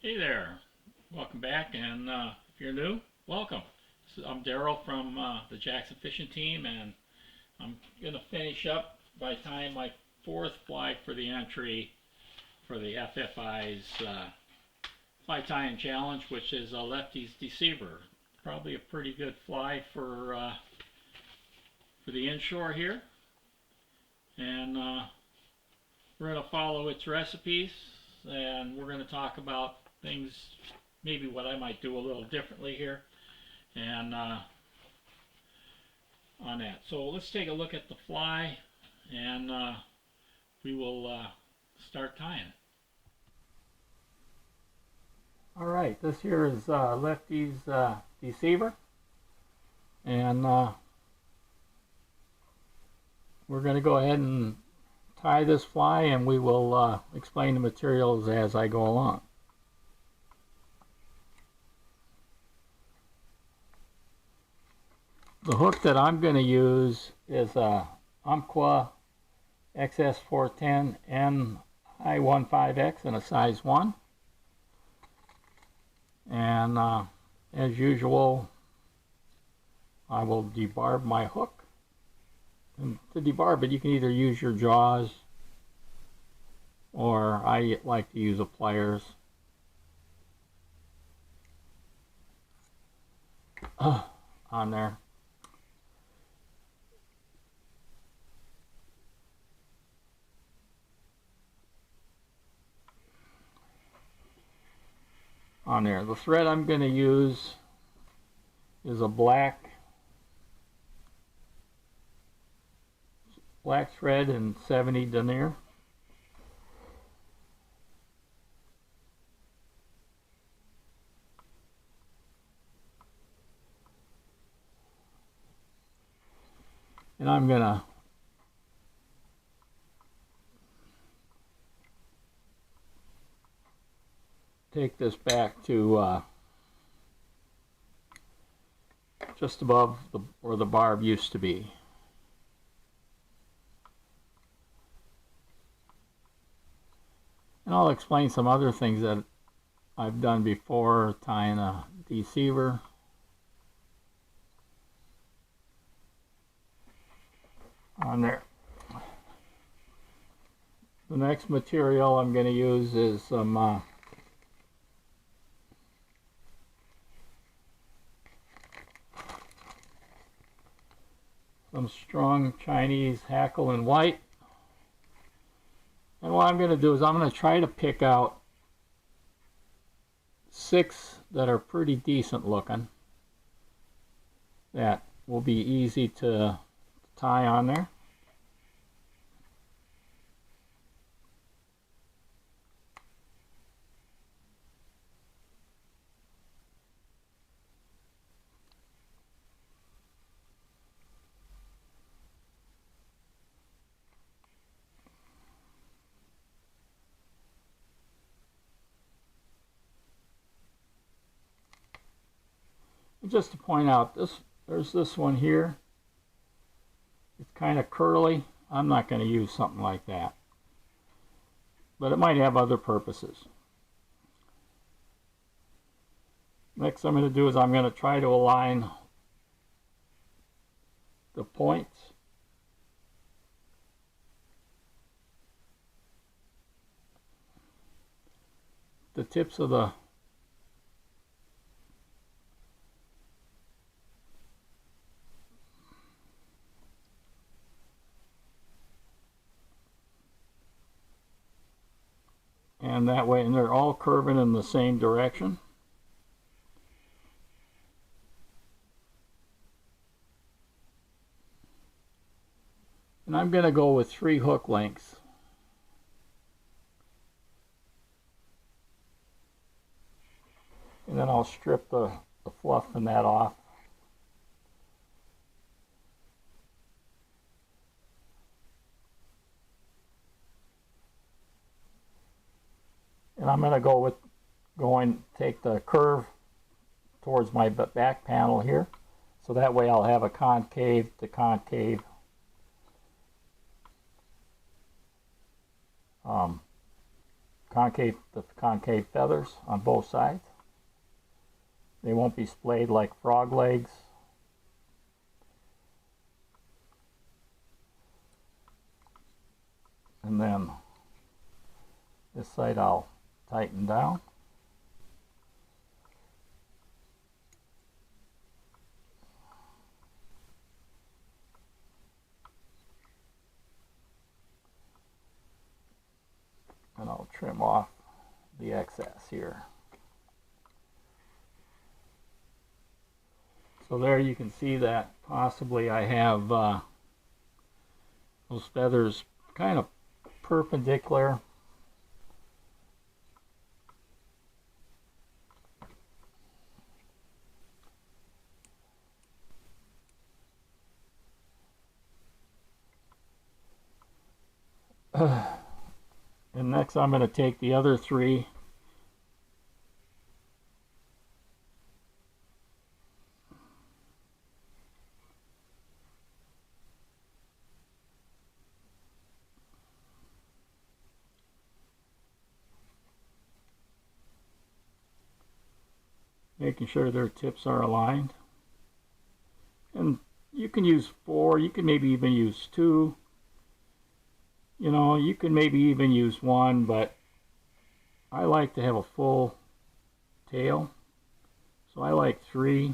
Hey there, welcome back, and if you're new, welcome. I'm Daryl from the Jackson Fishing Team, and I'm going to finish up by tying my fourth fly for the entry for the FFI's fly tying challenge, which is a Leftys Deceiver. Probably a pretty good fly for the inshore here, and we're going to follow its recipes, and we're going to talk about things, maybe what I might do a little differently here, and on that. So let's take a look at the fly, and we will start tying it. All right, this here is Leftys Deceiver, and we're going to go ahead and tie this fly, and we will explain the materials as I go along. The hook that I'm going to use is a Umpqua XS410 N-I15X in a size 1. And as usual, I will debarb my hook. And to debarb it, you can either use your jaws, or I like to use a pliers. On there. On there. The thread I'm going to use is a black thread in 70 Denier. And I'm going to take this back to just above where the barb used to be. And I'll explain some other things that I've done before tying a deceiver. On there. The next material I'm going to use is some strong Chinese Hackle in white. And what I'm going to do is I'm going to try to pick out 6 that are pretty decent looking, that will be easy to tie on there. Just to point out, there's this one here. It's kind of curly. I'm not going to use something like that, but it might have other purposes. Next I'm going to do is I'm going to try to align the points the tips of the and that way, and they're all curving in the same direction. And I'm going to go with 3 hook lengths. And then I'll strip the fluff from that off. And I'm going to go with take the curve towards my back panel here, so that way I'll have a concave to concave concave feathers on both sides. They won't be splayed like frog legs. And then this side I'll tighten down. And I'll trim off the excess here. So there you can see that possibly I have those feathers kind of perpendicular. And next I'm going to take the other three making sure their tips are aligned. And you can use 4, you can maybe even use 2. You know, you can maybe even use 1, but I like to have a full tail, so I like 3.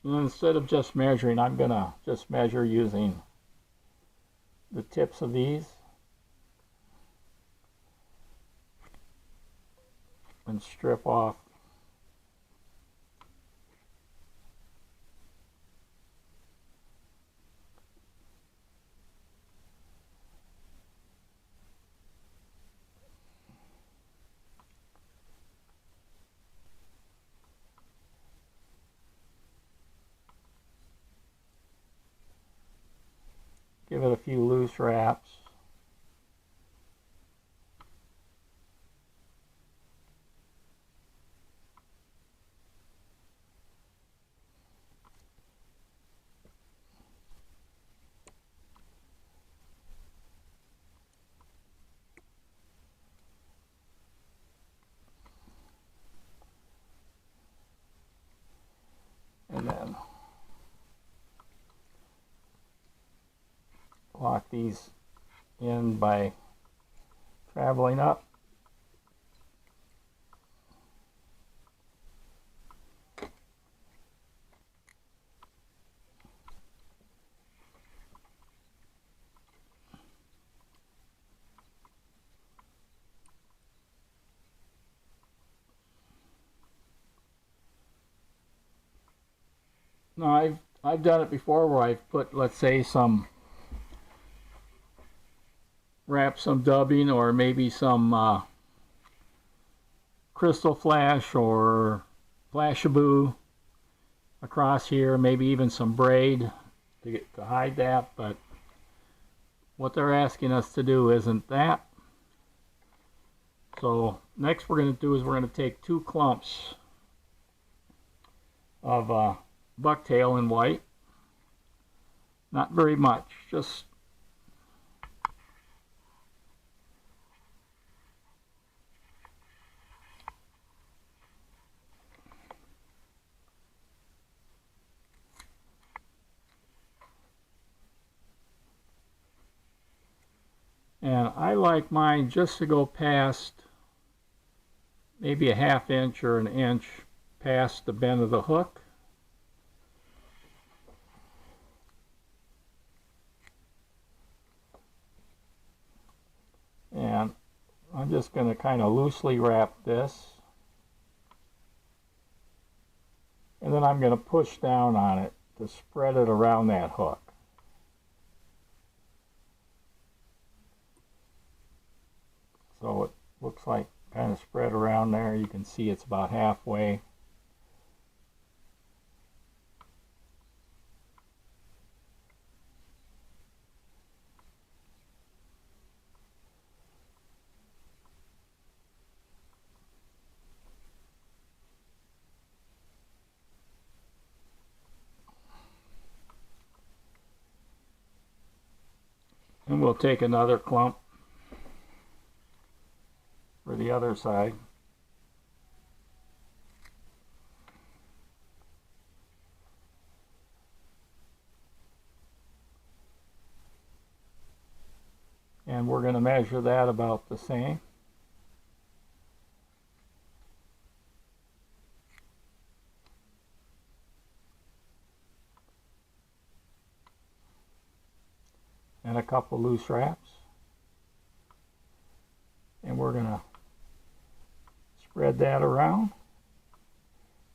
And instead of just measuring, I'm going to just measure using the tips of these and strip off give it a few loose wraps. And then lock these in by traveling up. Now I've done it before where I've put, let's say, wrap some dubbing or maybe some Krystal flash or flashaboo across here, maybe even some braid to hide that, but what they're asking us to do isn't that. So next we're going to do is we're going to take 2 clumps of bucktail in white. Not very much, just and I like mine just to go past maybe a 1/2 inch or an inch past the bend of the hook. And I'm just going to kind of loosely wrap this. And then I'm going to push down on it to spread it around that hook. So it looks like kind of spread around there. You can see it's about halfway. And we'll take another clump for the other side. And we're going to measure that about the same. And a couple loose wraps. And we're going to spread that around,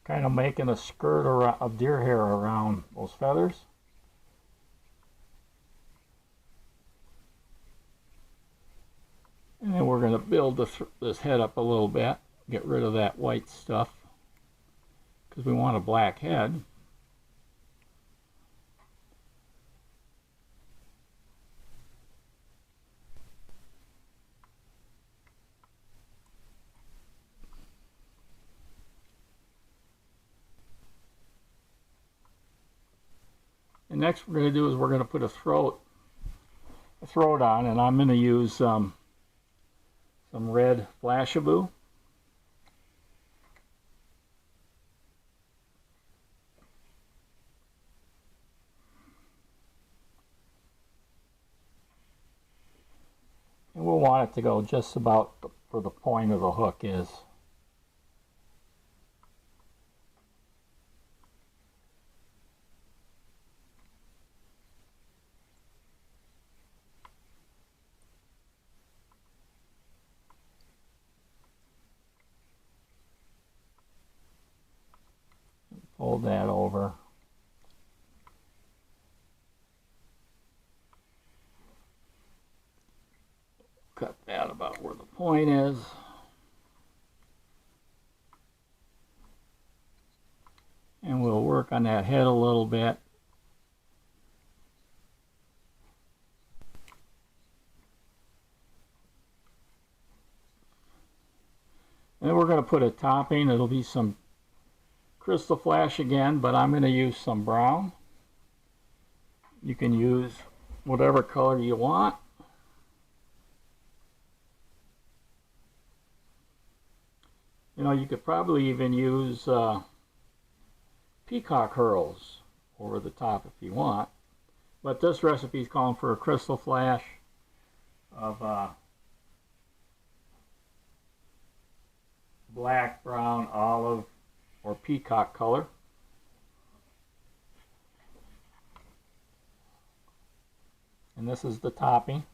kind of making a skirt of deer hair around those feathers. And then we're going to build this head up a little bit, get rid of that white stuff, because we want a black head. And next we're going to do is we're going to put a throat on, and I'm going to use some red Flashaboo. And we'll want it to go just about where the point of the hook is. Fold that over. Cut that about where the point is. And we'll work on that head a little bit. And then we're going to put a topping. It'll be some Krystal Flash again, but I'm going to use some brown. You can use whatever color you want. You know, you could probably even use peacock curls over the top if you want. But this recipe is calling for a Krystal Flash of black, brown, olive, or peacock color. And this is the topping.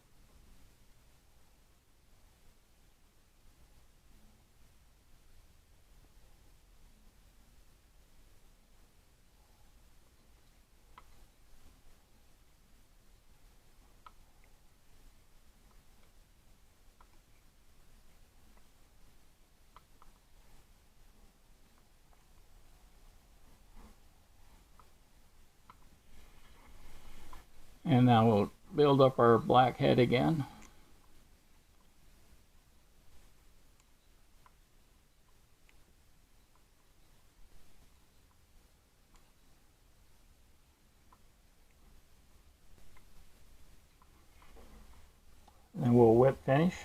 And now we'll build up our black head again. And we'll whip finish.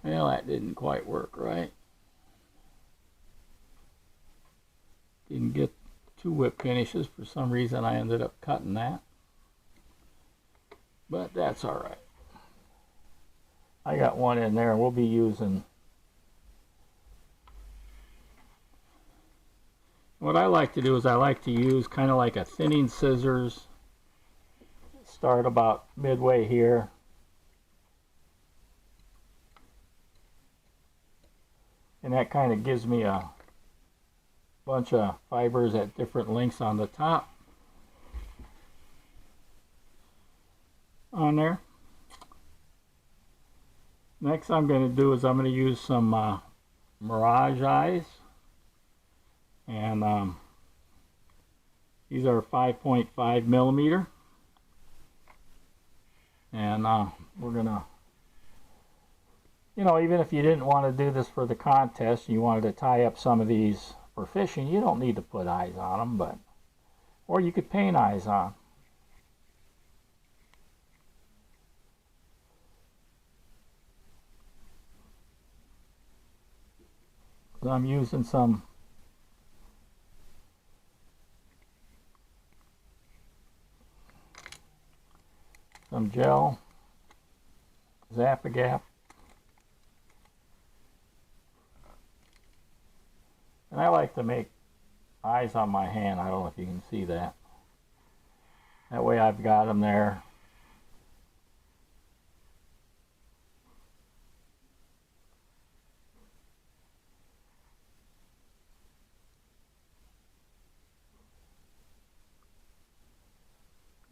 Well, that didn't quite work right. Didn't get two whip finishes. For some reason I ended up cutting that. But that's alright. I got one in there, and we'll be using... What I like to do is I like to use kind of like a thinning scissors. Start about midway here. And that kind of gives me a bunch of fibers at different lengths on the top on there. Next I'm going to do is I'm going to use some Mirage eyes, and these are 5.5 millimeter, and we're going to, you know, even if you didn't want to do this for the contest, you wanted to tie up some of these for fishing, you don't need to put eyes on them, but, or you could paint eyes on. So I'm using some gel, Zap-A-Gap, and I like to make eyes on my hand. I don't know if you can see that. That way I've got them there.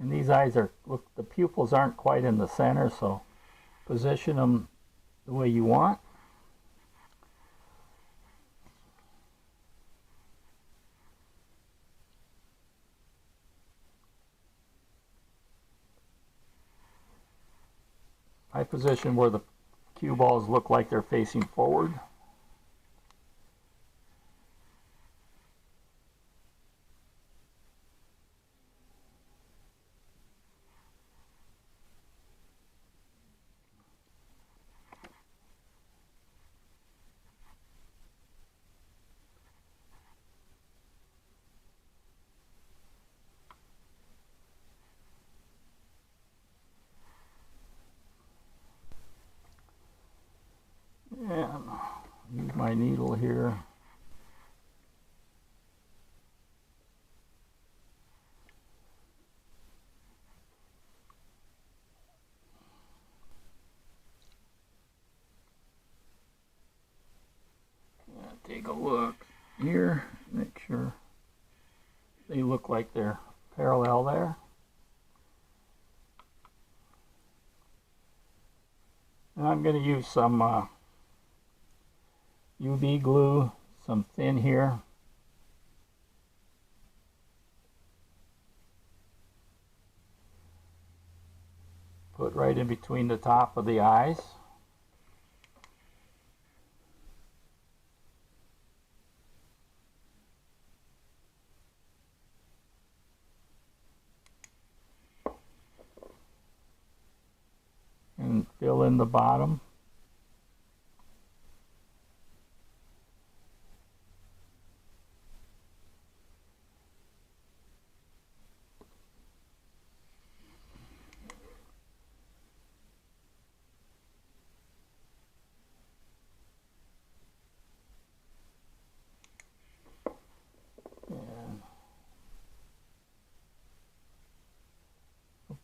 And these eyes are, look, the pupils aren't quite in the center, so position them the way you want. I position where the cue balls look like they're facing forward. And use my needle here. Take a look here, make sure they look like they're parallel there. And I'm going to use some UV glue, some thin here. Put right in between the top of the eyes. And fill in the bottom.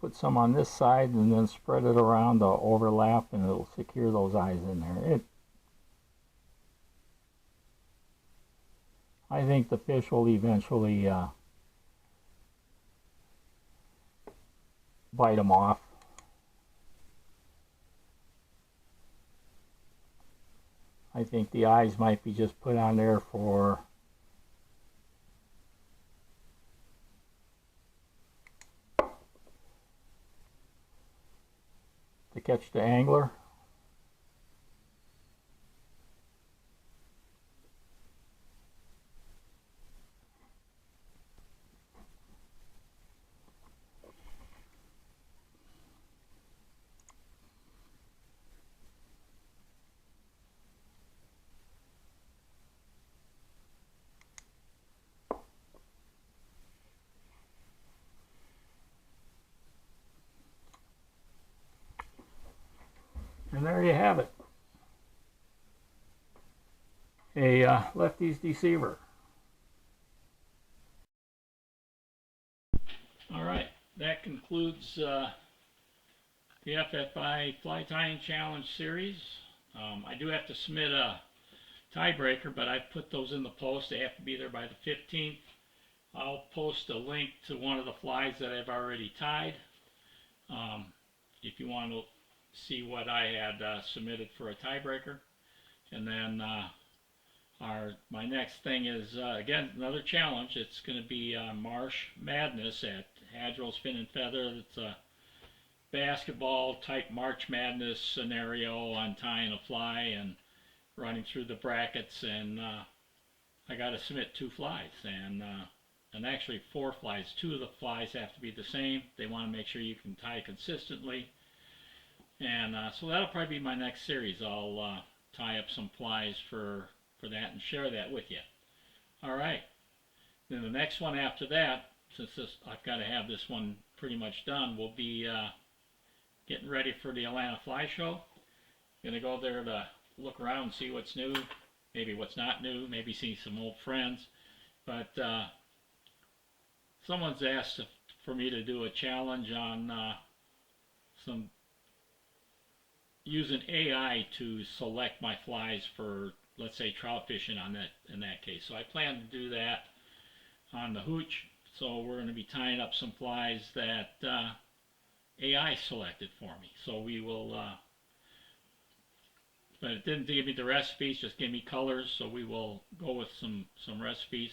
Put some on this side and then spread it around to overlap, and it'll secure those eyes in there. I think the fish will eventually bite them off. I think the eyes might be just put on there for to catch the angler. And there you have it. A Leftys Deceiver. Alright, that concludes the FFI Fly Tying Challenge series. I do have to submit a tiebreaker, but I've put those in the post. They have to be there by the 15th. I'll post a link to one of the flies that I've already tied. If you want to see what I had submitted for a tiebreaker. And then my next thing is, again, another challenge. It's going to be Marsh Madness at Hadrill's Fin and Feather. It's a basketball type March Madness scenario on tying a fly and running through the brackets. And I got to submit 2 flies. And actually 4 flies. 2 of the flies have to be the same. They want to make sure you can tie consistently. And so that'll probably be my next series. I'll tie up some flies for that and share that with you. Alright. Then the next one after that, since I've got to have this one pretty much done, will be getting ready for the Atlanta Fly Show. Going to go there to look around and see what's new, maybe what's not new, maybe see some old friends. But someone's asked for me to do a challenge on some using AI to select my flies for, let's say, trout fishing in that case. So I plan to do that on the hooch. So we're going to be tying up some flies that AI selected for me. So we will, but it didn't give me the recipes, just gave me colors. So we will go with some recipes.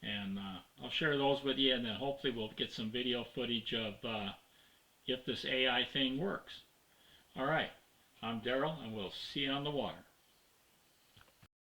And I'll share those with you, and then hopefully we'll get some video footage of if this AI thing works. All right, I'm Daryl, and we'll see you on the water.